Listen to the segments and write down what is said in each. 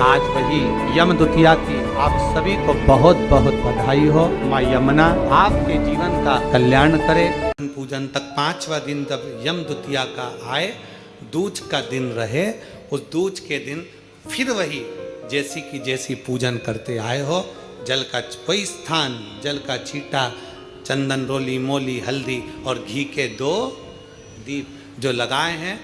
आज वही यम द्वितीया की आप सभी को बहुत बहुत बधाई हो। माँ यमुना आपके जीवन का कल्याण करे। पूजन तक 5वां दिन जब यम द्वितीया का आए, दूज का दिन रहे, उस दूज के दिन फिर वही जैसी की जैसी पूजन करते आए हो। जल का कोई स्थान, जल का छींटा, चंदन रोली मोली हल्दी और घी के 2 दीप जो लगाए हैं,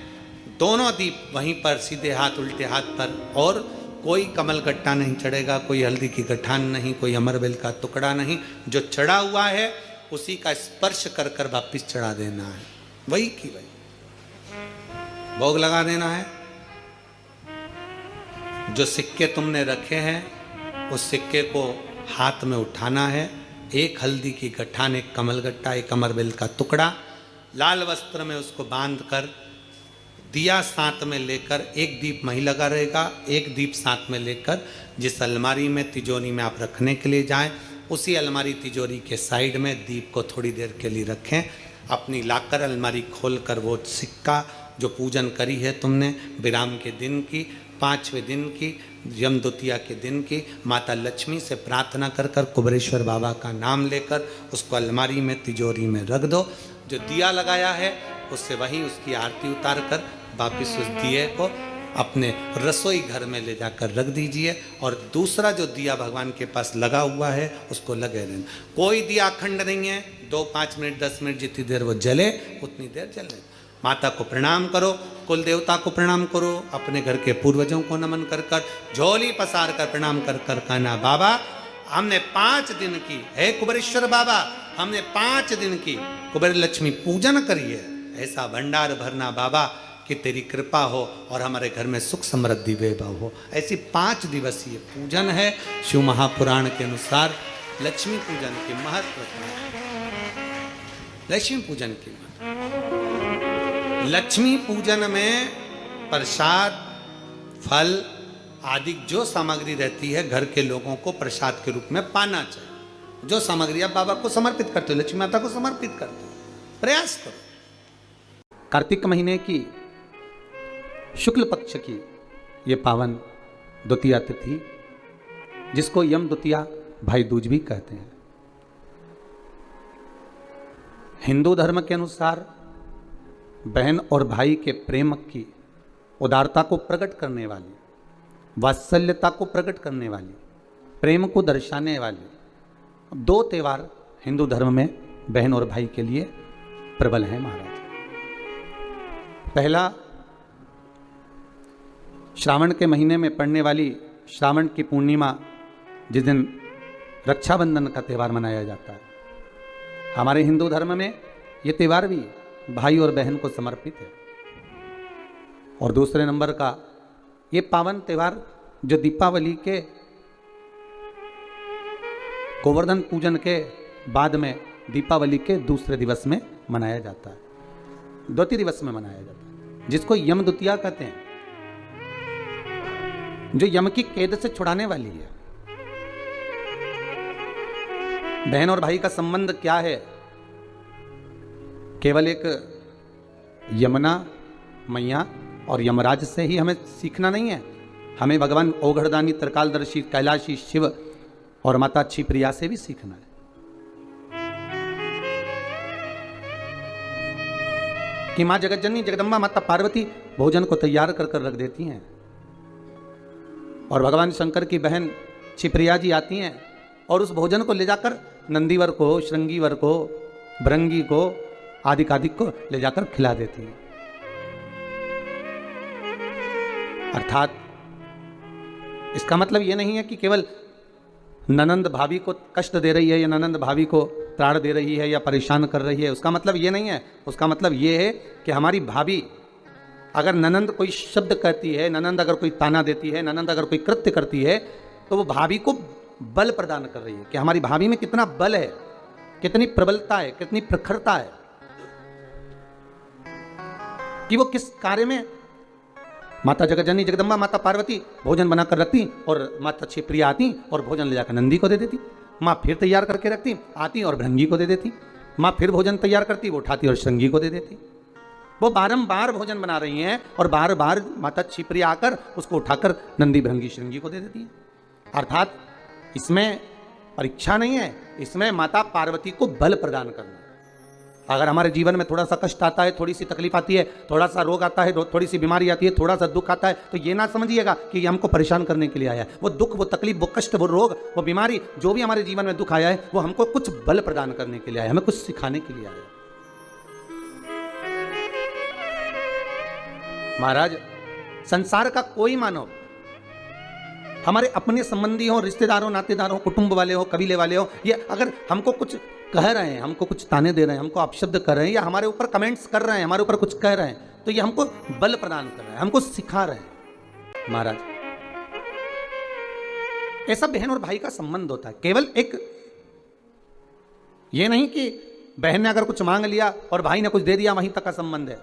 दोनों दीप वहीं पर सीधे हाथ उल्टे हाथ पर, और कोई कमल गट्टा नहीं चढ़ेगा, कोई हल्दी की गठान नहीं, कोई अमरबेल का टुकड़ा नहीं। जो चढ़ा हुआ है उसी का स्पर्श कर कर वापिस चढ़ा देना है, वही की वही भोग लगा देना है। जो सिक्के तुमने रखे हैं उस सिक्के को हाथ में उठाना है। 1 हल्दी की गठान, 1 कमल गट्टा, 1 अमरबेल का टुकड़ा, लाल वस्त्र में उसको बांध कर दिया साथ में लेकर, 1 दीप वहीं लगा रहेगा, 1 दीप साथ में लेकर जिस अलमारी में तिजोरी में आप रखने के लिए जाएं, उसी अलमारी तिजोरी के साइड में दीप को थोड़ी देर के लिए रखें। अपनी लाकर अलमारी खोलकर वो सिक्का जो पूजन करी है तुमने विराम के दिन की, 5वें दिन की, यम द्वितीया के दिन की, माता लक्ष्मी से प्रार्थना कर कर कुबेरेश्वर बाबा का नाम लेकर उसको अलमारी में तिजोरी में रख दो। जो दिया लगाया है उससे वही उसकी आरती उतार कर वापिस उस दिए को अपने रसोई घर में ले जाकर रख दीजिए। और दूसरा जो दिया भगवान के पास लगा हुआ है उसको लगे रहना। कोई दिया अखंड नहीं है, 2, 5 मिनट 10 मिनट जितनी देर वो जले उतनी देर जले। माता को प्रणाम करो, कुल देवता को प्रणाम करो, अपने घर के पूर्वजों को नमन कर कर, झोली पसार कर प्रणाम कर कर कहना, बाबा हमने 5 दिन की, हे कुबेरेश्वर बाबा हमने 5 दिन की कुबेर लक्ष्मी पूजन करी है, ऐसा भंडार भरना बाबा कि तेरी कृपा हो और हमारे घर में सुख समृद्धि वैभव हो। ऐसी 5 दिवसीय पूजन है। शिव महापुराण के अनुसार लक्ष्मी पूजन के महत्व है। लक्ष्मी पूजन की लक्ष्मी पूजन में प्रसाद, फल आदि जो सामग्री रहती है घर के लोगों को प्रसाद के रूप में पाना चाहिए। जो सामग्री आप बाबा को समर्पित करते हो, लक्ष्मी माता को समर्पित करते हो, प्रयास करो। कार्तिक महीने की शुक्ल पक्ष की ये पावन द्वितीया तिथि, जिसको यम द्वितीया भाई दूज भी कहते हैं, हिंदू धर्म के अनुसार बहन और भाई के प्रेम की उदारता को प्रकट करने वाली, वात्सल्यता को प्रकट करने वाली, प्रेम को दर्शाने वाली 2 त्यौहार हिंदू धर्म में बहन और भाई के लिए प्रबल हैं महाराज। पहला श्रावण के महीने में पड़ने वाली श्रावण की पूर्णिमा, जिस दिन रक्षाबंधन का त्यौहार मनाया जाता है। हमारे हिंदू धर्म में ये त्यौहार भी भाई और बहन को समर्पित है। और दूसरे नंबर का ये पावन त्यौहार जो दीपावली के गोवर्धन पूजन के बाद में दीपावली के दूसरे दिवस में मनाया जाता है, द्वितीय दिवस में मनाया जाता है, जिसको यम द्वितीया कहते हैं, जो यम की कैद से छुड़ाने वाली है। बहन और भाई का संबंध क्या है? केवल एक यमुना मैया और यमराज से ही हमें सीखना नहीं है, हमें भगवान ओघड़दानी, त्रिकालदर्शी, कैलाशी शिव और माता क्षिप्रिया से भी सीखना है। कि मां जगतजननी जगदम्बा माता पार्वती भोजन को तैयार कर कर रख देती हैं, और भगवान शंकर की बहन क्षिप्रिया जी आती हैं और उस भोजन को ले जाकर नंदीवर को, श्रृंगीवर को, भृंगी को, आदिकादिक को ले जाकर खिला देती हैं। अर्थात इसका मतलब यह नहीं है कि केवल ननंद भाभी को कष्ट दे रही है या ननंद भाभी को त्राण दे रही है या परेशान कर रही है, उसका मतलब ये नहीं है। उसका मतलब ये है कि हमारी भाभी अगर ननंद कोई शब्द कहती है, ननंद अगर कोई ताना देती है, ननंद अगर कोई कृत्य करती है, तो वो भाभी को बल प्रदान कर रही है कि हमारी भाभी में कितना बल है, कितनी प्रबलता है, कितनी प्रखरता है, कि वो किस कार्य में माता जगतजननी जगदम्बा माता पार्वती भोजन बनाकर रखती और माता क्षिप्रिया आती और भोजन ले जाकर नंदी को दे देती। माँ फिर तैयार करके रखती, आती और भृंगी को दे देती। माँ फिर भोजन तैयार करती, वो उठाती और श्रृंगी को दे देती। वो बारंबार भोजन बना रही हैं और बार बार माता छिपरी आकर उसको उठाकर नंदी भृंगी श्रृंगी को दे देती है। अर्थात इसमें परीक्षा नहीं है, इसमें माता पार्वती को बल प्रदान करना। अगर हमारे जीवन में थोड़ा सा कष्ट आता है, थोड़ी सी तकलीफ आती है, थोड़ा सा रोग आता है, थोड़ी सी बीमारी आती है, थोड़ा सा दुख आता है, तो ये ना समझिएगा कि ये हमको परेशान करने के लिए आया है। वो दुख, वो तकलीफ, वो कष्ट, वो रोग, वो बीमारी, जो भी हमारे जीवन में दुख आया है, वो हमको कुछ बल प्रदान करने के लिए आया है, हमें कुछ सिखाने के लिए आया है। महाराज, संसार का कोई मानव, हमारे अपने संबंधी हो, रिश्तेदारों, नातेदारों, कुटुंब वाले हो, कबीले वाले हो, ये अगर हमको कुछ कह रहे हैं, हमको कुछ ताने दे रहे हैं, हमको अपशब्द कर रहे हैं, या हमारे ऊपर कमेंट्स कर रहे हैं, हमारे ऊपर कुछ कह रहे हैं, तो ये हमको बल प्रदान कर रहे हैं, हमको सिखा रहे हैं। महाराज, ऐसा बहन और भाई का संबंध होता है। केवल एक ये नहीं कि बहन ने अगर कुछ मांग लिया और भाई ने कुछ दे दिया, वहीं तक का संबंध है।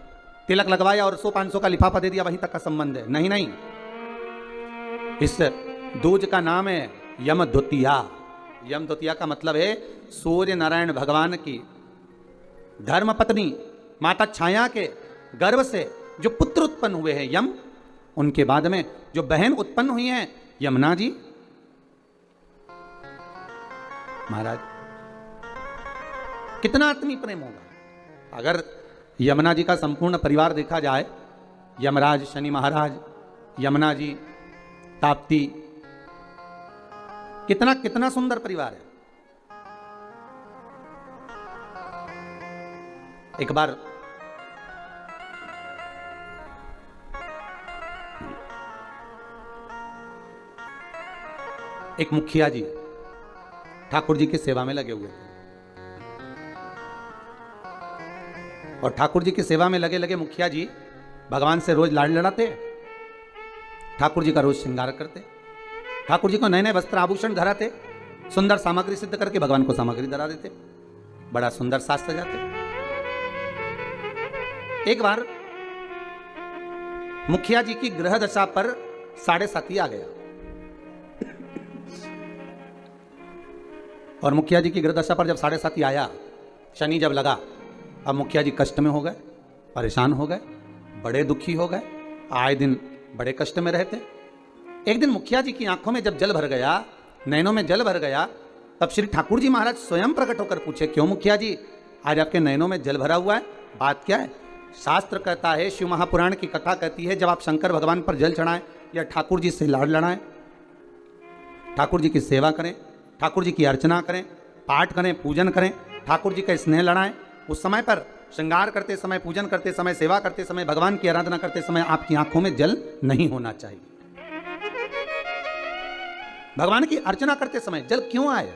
तिलक लगवाया और 100-500 का लिफाफा दे दिया, वहीं तक का संबंध है। नहीं नहीं, इस दूज का नाम है यम द्वितीया। यम द्वितीया का मतलब है सूर्य नारायण भगवान की धर्म पत्नी माता छाया के गर्भ से जो पुत्र उत्पन्न हुए हैं यम, उनके बाद में जो बहन उत्पन्न हुई हैं यमुना जी। महाराज, कितना आत्मीय प्रेम होगा अगर यमुना जी का संपूर्ण परिवार देखा जाए। यमराज, शनि महाराज, यमुना जी, ताप्ती, कितना कितना सुंदर परिवार है। एक बार एक मुखिया जी ठाकुर जी की सेवा में लगे हुए थे, और ठाकुर जी की सेवा में लगे लगे मुखिया जी भगवान से रोज लाड़ लड़ाते, ठाकुर जी का रोज श्रृंगार करते, ठाकुर जी को नए नए वस्त्र आभूषण धराते, सुंदर सामग्री सिद्ध करके भगवान को सामग्री धरा देते, बड़ा सुंदर साज सजाते। एक बार मुखिया जी की ग्रह दशा पर 7.5 आ गया, और मुखिया जी की ग्रह दशा पर जब 7.5 आया, शनि जब लगा, अब मुखिया जी कष्ट में हो गए, परेशान हो गए, बड़े दुखी हो गए, आए दिन बड़े कष्ट में रहते। एक दिन मुखिया जी की आंखों में जब जल भर गया, नैनों में जल भर गया, तब श्री ठाकुर जी महाराज स्वयं प्रकट होकर पूछे, क्यों मुखिया जी आज आपके नैनों में जल भरा हुआ है, बात क्या है? शास्त्र कहता है, शिव महापुराण की कथा कहती है, जब आप शंकर भगवान पर जल चढ़ाएं या ठाकुर जी से लाड़ लड़ाएं, ठाकुर जी की सेवा करें, ठाकुर जी की अर्चना करें, पाठ करें, पूजन करें, ठाकुर जी का स्नेह लड़ाएं, उस समय पर श्रृंगार करते समय, पूजन करते समय, सेवा करते समय, भगवान की आराधना करते समय आपकी आंखों में जल नहीं होना चाहिए। भगवान की अर्चना करते समय जल क्यों आया,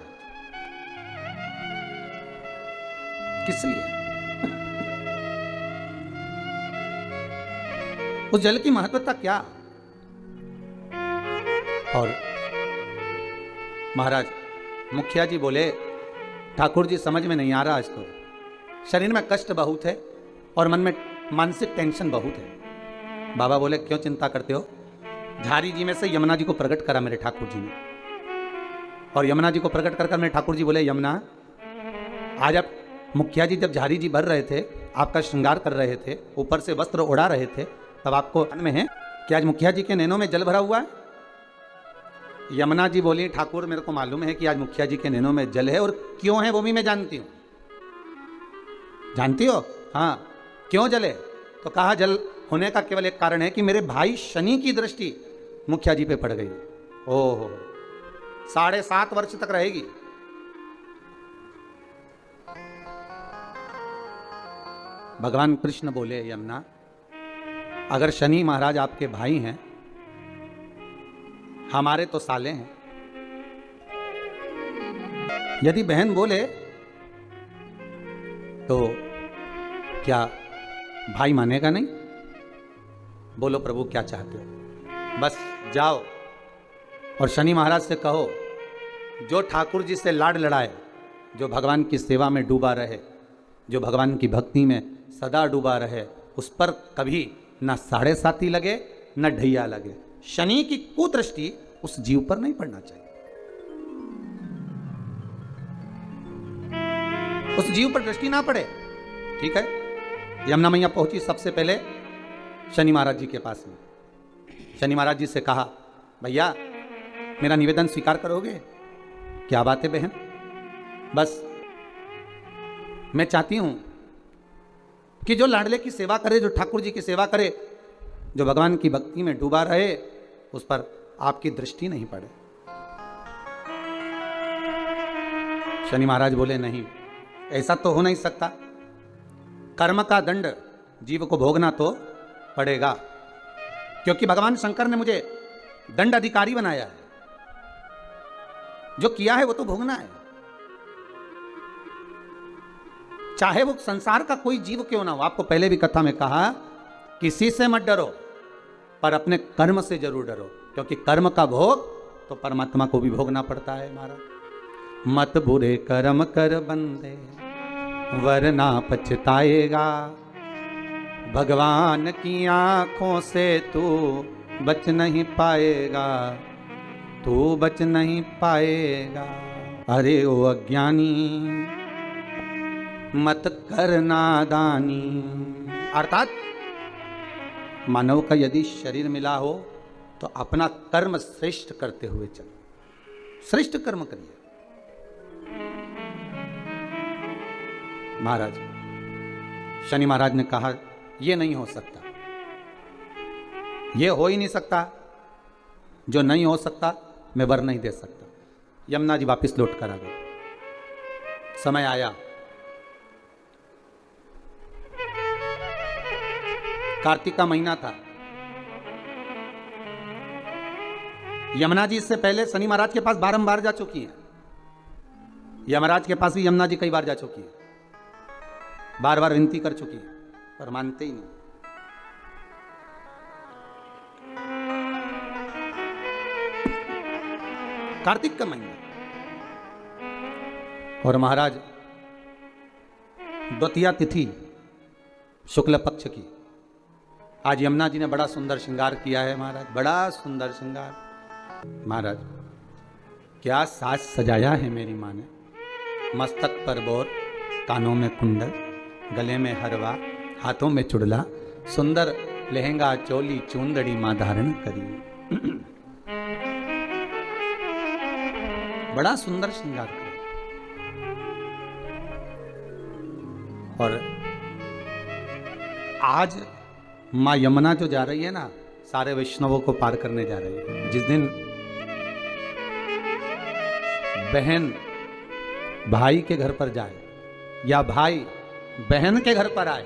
किस लिए? उस जल की महत्वता क्या? और महाराज मुखिया जी बोले, ठाकुर जी समझ में नहीं आ रहा, आज तो शरीर में कष्ट बहुत है और मन में मानसिक टेंशन बहुत है। बाबा बोले, क्यों चिंता करते हो? झारी जी में से यमुना जी को प्रकट करा मेरे ठाकुर जी ने, और यमुना जी को प्रकट कर मेरे ठाकुर जी बोले, यमुना आज आप मुखिया जी जब झारी जी भर रहे थे, आपका श्रृंगार कर रहे थे, ऊपर से वस्त्र उड़ा रहे थे, तब आपको मन में है कि आज मुखिया जी के नैनों में जल भरा हुआ है? यमुना जी बोली, ठाकुर मेरे को मालूम है कि आज मुखिया जी के नैनों में जल है, और क्यों है वो भी मैं जानती हूं। जानती हो? हाँ। क्यों जले? तो कहा, जल होने का केवल एक कारण है कि मेरे भाई शनि की दृष्टि मुखिया जी पे पड़ गई। ओहो, 7.5 वर्ष तक रहेगी। भगवान कृष्ण बोले, यमुना अगर शनि महाराज आपके भाई हैं, हमारे तो साले हैं, यदि बहन बोले तो क्या भाई मानेगा नहीं? बोलो प्रभु क्या चाहते हो? बस जाओ और शनि महाराज से कहो, जो ठाकुर जी से लाड लड़ाए, जो भगवान की सेवा में डूबा रहे, जो भगवान की भक्ति में सदा डूबा रहे, उस पर कभी न 7.5 लगे न ढैया लगे। शनि की कुदृष्टि उस जीव पर नहीं पड़ना चाहिए, उस जीव पर दृष्टि ना पड़े। ठीक है? यमुना मैया पहुंची सबसे पहले शनि महाराज जी के पास में। शनि महाराज जी से कहा, भैया मेरा निवेदन स्वीकार करोगे? क्या बात है बहन, बस मैं चाहती हूं कि जो लाडले की सेवा करे, जो ठाकुर जी की सेवा करे, जो भगवान की भक्ति में डूबा रहे, उस पर आपकी दृष्टि नहीं पड़े। शनि महाराज बोले, नहीं, ऐसा तो हो नहीं सकता। कर्म का दंड जीव को भोगना तो पड़ेगा, क्योंकि भगवान शंकर ने मुझे दंड अधिकारी बनाया है। जो किया है वो तो भोगना है, चाहे वो संसार का कोई जीव क्यों ना हो। आपको पहले भी कथा में कहा, किसी से मत डरो, पर अपने कर्म से जरूर डरो, क्योंकि कर्म का भोग तो परमात्मा को भी भोगना पड़ता है। महाराज, मत बुरे कर्म कर बंदे वरना पछताएगा, भगवान की आंखों से तू बच नहीं पाएगा, तू बच नहीं पाएगा। अरे ओ अज्ञानी मत कर नादानी। अर्थात मानव का यदि शरीर मिला हो तो अपना कर्म श्रेष्ठ करते हुए चलो, श्रेष्ठ कर्म करिए। महाराज, शनि महाराज ने कहा, यह नहीं हो सकता, यह हो ही नहीं सकता, जो नहीं हो सकता मैं वर नहीं दे सकता। यमुना जी वापिस लौट कर आ गए। समय आया, कार्तिक का महीना था। यमुना जी इससे पहले शनि महाराज के पास बारंबार जा चुकी हैं। यमराज के पास भी यमुना जी कई बार जा चुकी है, बार बार विनती कर चुकी है, पर मानते ही नहीं। कार्तिक का महीना और महाराज द्वितीया तिथि शुक्ल पक्ष की। आज यमुना जी ने बड़ा सुंदर श्रृंगार किया है महाराज, बड़ा सुंदर श्रृंगार। महाराज क्या साज सजाया है मेरी माँ ने, मस्तक पर बोर, कानों में कुंडल, गले में हरवा, हाथों में चुड़ला, सुंदर लहंगा चोली चूंदड़ी माँ धारण करी। बड़ा सुंदर श्रृंगार किया। और आज माँ यमुना जो जा रही है ना, सारे वैष्णवों को पार करने जा रही है। जिस दिन बहन भाई के घर पर जाए या भाई बहन के घर पर आए,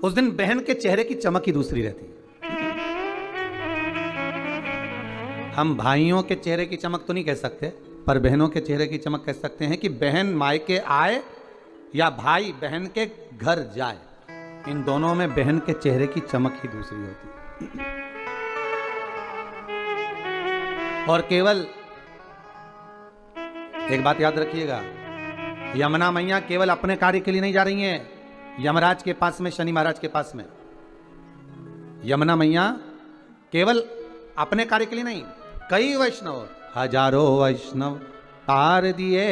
उस दिन बहन के चेहरे की चमक ही दूसरी रहती है। हम भाइयों के चेहरे की चमक तो नहीं कह सकते, पर बहनों के चेहरे की चमक कह सकते हैं कि बहन मायके आए या भाई बहन के घर जाए, इन दोनों में बहन के चेहरे की चमक ही दूसरी होती है। और केवल एक बात याद रखिएगा, यमुना मैया केवल अपने कार्य के लिए नहीं जा रही हैं यमराज के पास में, शनि महाराज के पास में। यमुना मैया केवल अपने कार्य के लिए नहीं, कई वैष्णव, हजारों वैष्णव तार दिए,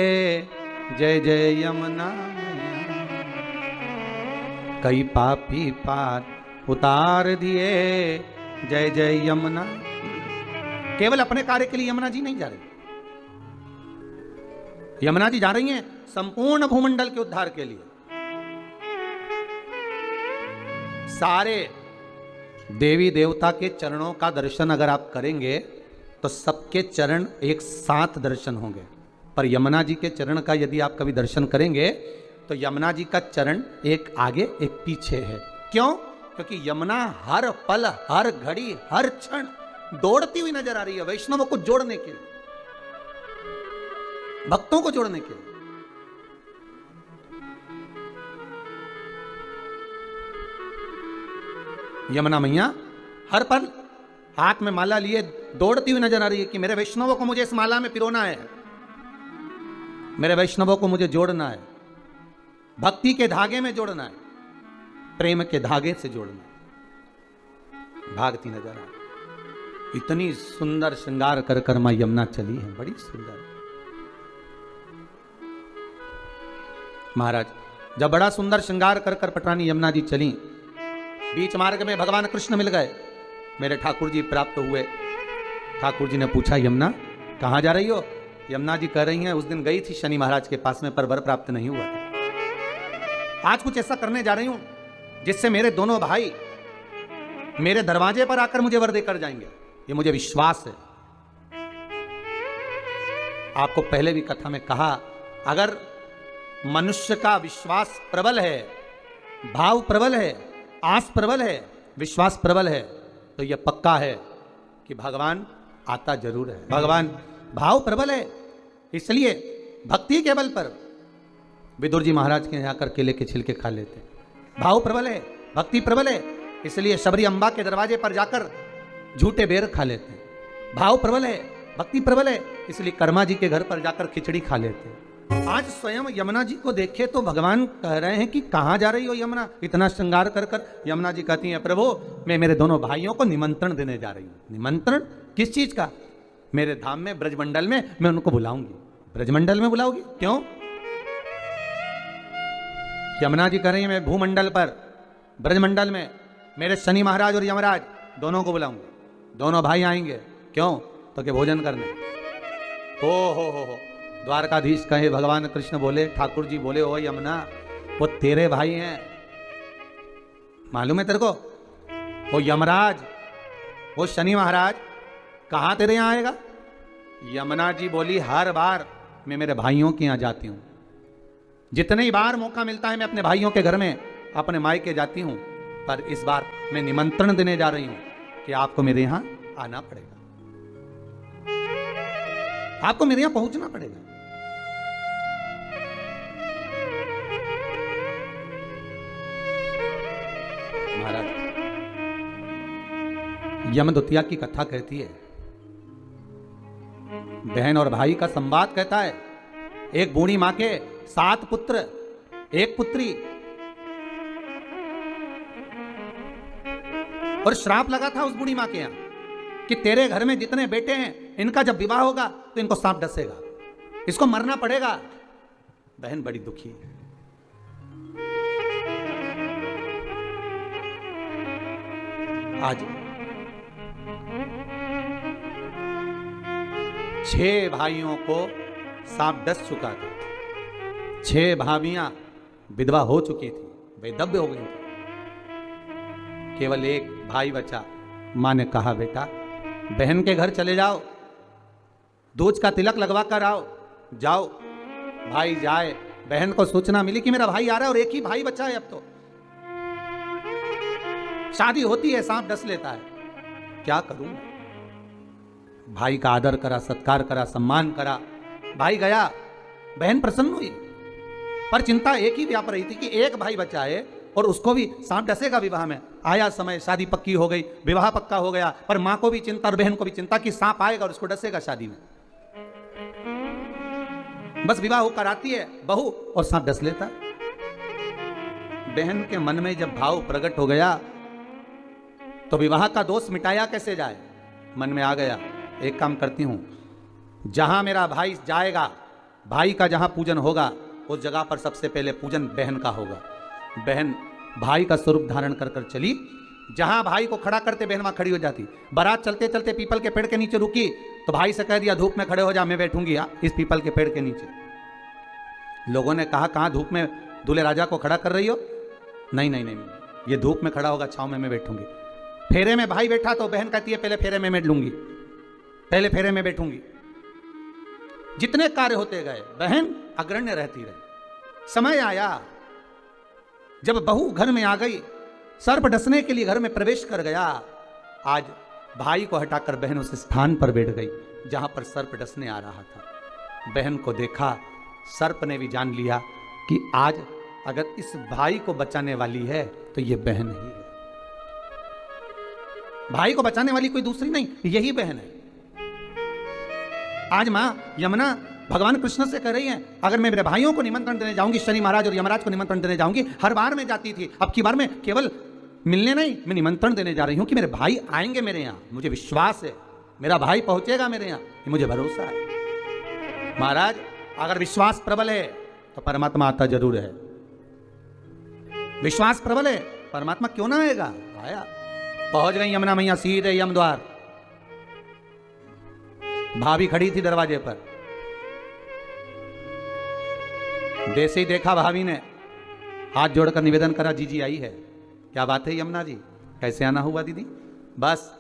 जय जय यमुना मैया, कई पापी पार उतार दिए, जय जय यमुना। केवल अपने कार्य के लिए यमुना जी नहीं जा रही, यमुना जी जा रही हैं संपूर्ण भूमंडल के उद्धार के लिए। सारे देवी देवता के चरणों का दर्शन अगर आप करेंगे तो सबके चरण एक साथ दर्शन होंगे, पर यमुना जी के चरण का यदि आप कभी दर्शन करेंगे तो यमुना जी का चरण एक आगे एक पीछे है। क्यों? क्योंकि यमुना हर पल, हर घड़ी, हर क्षण दौड़ती हुई नजर आ रही है वैष्णवों को जोड़ने के लिए, भक्तों को जोड़ने के लिए। यमुना मैया हर पल हाथ में माला लिए दौड़ती हुई नजर आ रही है कि मेरे वैष्णवों को मुझे इस माला में पिरोना है, मेरे वैष्णवों को मुझे जोड़ना है, भक्ति के धागे में जोड़ना है, प्रेम के धागे से जोड़ना है। भागती नजर आ रही, इतनी सुंदर श्रृंगार कर कर मां यमुना चली है, बड़ी सुंदर। महाराज जब बड़ा सुंदर श्रृंगार कर कर पटरानी यमुना जी चली, बीच मार्ग में भगवान कृष्ण मिल गए, मेरे ठाकुर जी प्राप्त हुए। ठाकुर जी ने पूछा, यमुना कहाँ जा रही हो? यमुना जी कह रही हैं, उस दिन गई थी शनि महाराज के पास में पर वर प्राप्त नहीं हुआ था। आज कुछ ऐसा करने जा रही हूं जिससे मेरे दोनों भाई मेरे दरवाजे पर आकर मुझे वर देकर जाएंगे, ये मुझे विश्वास है। आपको पहले भी कथा में कहा, अगर मनुष्य का विश्वास प्रबल है, भाव प्रबल है, आस प्रबल है, विश्वास प्रबल है, तो यह पक्का है कि भगवान आता जरूर है। भगवान भाव प्रबल है, इसलिए भक्ति के बल पर विदुर जी महाराज के यहाँ जाकर केले के छिलके खा लेते। भाव प्रबल है, भक्ति प्रबल है, इसलिए शबरी अम्बा के दरवाजे पर जाकर झूठे बेर खा लेते। भाव प्रबल है, भक्ति प्रबल है, इसलिए कर्मा जी के घर पर जाकर खिचड़ी खा लेते। आज स्वयं यमुना जी को देखे तो भगवान कह रहे हैं कि कहां जा रही हो यमुना, इतना श्रृंगार कर कर। यमुना जी कहती हैं, प्रभु मैं मेरे दोनों भाइयों को निमंत्रण देने जा रही हूं। निमंत्रण किस चीज का? मेरे धाम में ब्रजमंडल में मैं उनको बुलाऊंगी। ब्रजमंडल में बुलाओगी? क्यों? यमुना जी कह रही है, मैं भूमंडल पर ब्रजमंडल में मेरे शनि महाराज और यमराज दोनों को बुलाऊंगी। दोनों भाई आएंगे। क्यों? तो के भोजन करने। हो द्वारकाधीश कहे, भगवान कृष्ण बोले, ठाकुर जी बोले, ओ यमुना वो तेरे भाई हैं, मालूम है तेरे को? वो यमराज, वो शनि महाराज कहां तेरे यहां आएगा? यमुना जी बोली, हर बार मैं मेरे भाइयों के यहां जाती हूं। जितनी बार मौका मिलता है मैं अपने भाइयों के घर में, अपने मायके जाती हूं, पर इस बार मैं निमंत्रण देने जा रही हूं कि आपको मेरे यहां आना पड़ेगा, आपको मेरे यहां पहुंचना पड़ेगा। महाराज यमदूतिया की कथा कहती है, बहन और भाई का संवाद कहता है। एक बूढ़ी मां के 7 पुत्र, एक पुत्री, और श्राप लगा था उस बूढ़ी मां के यहां कि तेरे घर में जितने बेटे हैं, इनका जब विवाह होगा तो इनको सांप डसेगा, इसको मरना पड़ेगा। बहन बड़ी दुखी है। आज 6 भाइयों को सांप डस चुका था। 6 भाभियां विधवा हो चुकी थी, वैधव्य हो गई थी। केवल एक भाई बचा। मां ने कहा, बेटा बहन के घर चले जाओ, दूज का तिलक लगवा कर आओ। जाओ। भाई जाए। बहन को सूचना मिली कि मेरा भाई आ रहा है और एक ही भाई बचा है। अब तो शादी होती है, सांप डस लेता है, क्या करूं? भाई का आदर करा, सत्कार करा, सम्मान करा। भाई गया, बहन प्रसन्न हुई, पर चिंता एक ही व्याप रही थी कि एक भाई बचा है और उसको भी सांप डसेगा विवाह में। आया समय, शादी पक्की हो गई, विवाह पक्का हो गया, पर मां को भी चिंता और बहन को भी चिंता कि सांप आएगा और उसको डसेगा शादी में। बस विवाह होकर आती है बहू और सांप डस लेता। बहन के मन में जब भाव प्रकट हो गया तो विवाह का दोष मिटाया कैसे जाए? मन में आ गया, एक काम करती हूं, जहां मेरा भाई जाएगा, भाई का जहां पूजन होगा, उस जगह पर सबसे पहले पूजन बहन का होगा। बहन भाई का स्वरूप धारण कर कर चली। जहां भाई को खड़ा करते बहन वहां खड़ी हो जाती। बारात चलते चलते पीपल के पेड़ के नीचे रुकी तो भाई से कह दिया, धूप में खड़े हो जा, मैं बैठूंगी इस पीपल के पेड़ के नीचे। लोगों ने कहा, कहां धूप में दूल्हे राजा को खड़ा कर रही हो? नहीं नहीं नहीं, ये धूप में खड़ा होगा, छांव में मैं बैठूंगी। फेरे में भाई बैठा तो बहन कहती है, पहले फेरे में मैं लूंगी, पहले फेरे में बैठूंगी। जितने कार्य होते गए बहन अग्रण्य रहती रही। समय आया जब बहू घर में आ गई, सर्प डसने के लिए घर में प्रवेश कर गया। आज भाई को हटाकर बहन उस स्थान पर बैठ गई जहां पर सर्प डसने आ रहा था। बहन को देखा, सर्प ने भी जान लिया कि आज अगर इस भाई को बचाने वाली है तो ये बहन ही है। भाई को बचाने वाली कोई दूसरी नहीं, यही बहन है। आज मां यमुना भगवान कृष्ण से कह रही है, अगर मैं मेरे भाइयों को निमंत्रण देने जाऊंगी, शनि महाराज और यमराज को निमंत्रण देने जाऊंगी, हर बार मैं जाती थी, अब की बार मैं केवल मिलने नहीं, मैं निमंत्रण देने जा रही हूं कि मेरे भाई आएंगे मेरे यहां। मुझे विश्वास है मेरा भाई पहुंचेगा मेरे यहां, ये मुझे भरोसा है। महाराज अगर विश्वास प्रबल है तो परमात्मा आता जरूर है। विश्वास प्रबल है, परमात्मा क्यों ना आएगा, आया। पहुंच गई यमुना मैया सीधे यम द्वार। भाभी खड़ी थी दरवाजे पर। जैसे ही देखा भाभी ने हाथ जोड़कर निवेदन करा, जीजी आई है। क्या बात है यमुना जी, कैसे आना हुआ दीदी? बस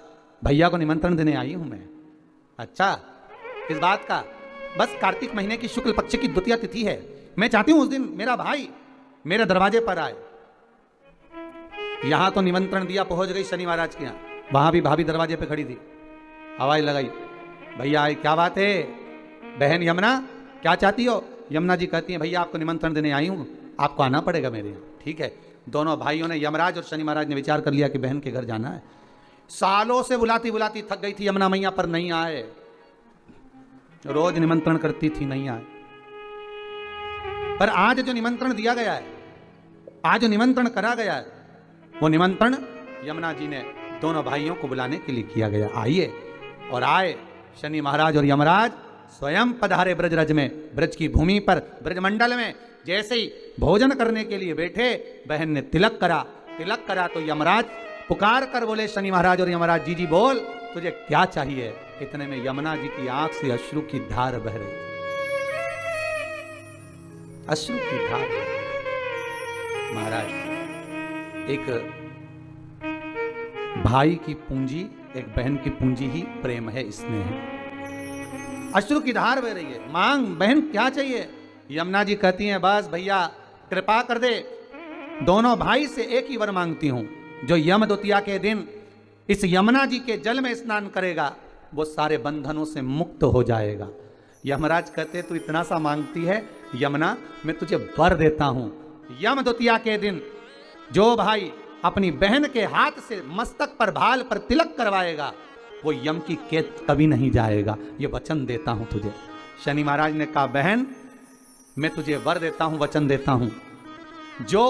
भैया को निमंत्रण देने आई हूं मैं। अच्छा, किस बात का? बस कार्तिक महीने की शुक्ल पक्ष की द्वितीय तिथि है, मैं चाहती हूं उस दिन मेरा भाई मेरे दरवाजे पर आए। यहां तो निमंत्रण दिया, पहुंच गई शनि महाराज के यहां। वहां भी भाभी दरवाजे पे खड़ी थी, आवाज लगाई, भैया आए। क्या बात है बहन यमुना, क्या चाहती हो? यमुना जी कहती हैं, भैया आपको निमंत्रण देने आई हूं, आपको आना पड़ेगा मेरे यहाँ। ठीक है, दोनों भाइयों ने, यमराज और शनि महाराज ने विचार कर लिया कि बहन के घर जाना है। सालों से बुलाती बुलाती थक गई थी यमुना मैया, पर नहीं आए। रोज निमंत्रण करती थी, नहीं आए। पर आज जो निमंत्रण दिया गया है, आज जो निमंत्रण करा गया है, वो निमंत्रण यमुना जी ने दोनों भाइयों को बुलाने के लिए किया गया। आइए। और आए शनि महाराज और यमराज स्वयं पधारे ब्रजरज में, ब्रज की भूमि पर, ब्रजमंडल में। जैसे ही भोजन करने के लिए बैठे, बहन ने तिलक करा। तिलक करा तो यमराज पुकार कर बोले, शनि महाराज और यमराज, जी जी बोल, तुझे क्या चाहिए? इतने में यमुना जी की आंख से अश्रु की धार बह रही थी, अश्रु की धार। महाराज, एक भाई की पूंजी, एक बहन की पूंजी ही प्रेम है, स्नेह है। अश्रु की धार बह रही है। मांग बहन, क्या चाहिए? यमुना जी कहती हैं, बस भैया कृपा कर दे, दोनों भाई से एक ही वर मांगती हूं, जो यम द्वितीया के दिन इस यमुना जी के जल में स्नान करेगा, वो सारे बंधनों से मुक्त हो जाएगा। यमराज कहते, तू इतना सा मांगती है यमुना, मैं तुझे वर देता हूं। यम द्वितीया के दिन जो भाई अपनी बहन के हाथ से मस्तक पर, भाल पर तिलक करवाएगा, वो यम की कैद कभी नहीं जाएगा, ये वचन देता हूं तुझे। शनि महाराज ने कहा, बहन मैं तुझे वर देता हूं, वचन देता हूं, जो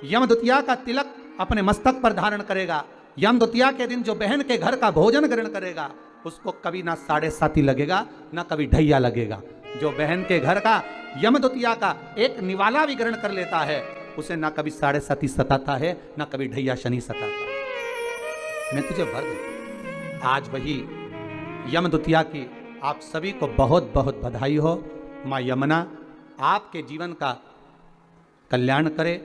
यम द्वितीया का तिलक अपने मस्तक पर धारण करेगा, यम द्वितीया के दिन जो बहन के घर का भोजन ग्रहण करेगा, उसको कभी ना 7.5 लगेगा, ना कभी ढैया लगेगा। जो बहन के घर का यम द्वितीया का एक निवाला भी ग्रहण कर लेता है, उसे ना कभी 7.5 सताता है, ना कभी ढैया शनि सताता। मैं तुझे वर देता। आज वही यम द्वितीया की आप सभी को बहुत बहुत बधाई हो। माँ यमुना आपके जीवन का कल्याण करे।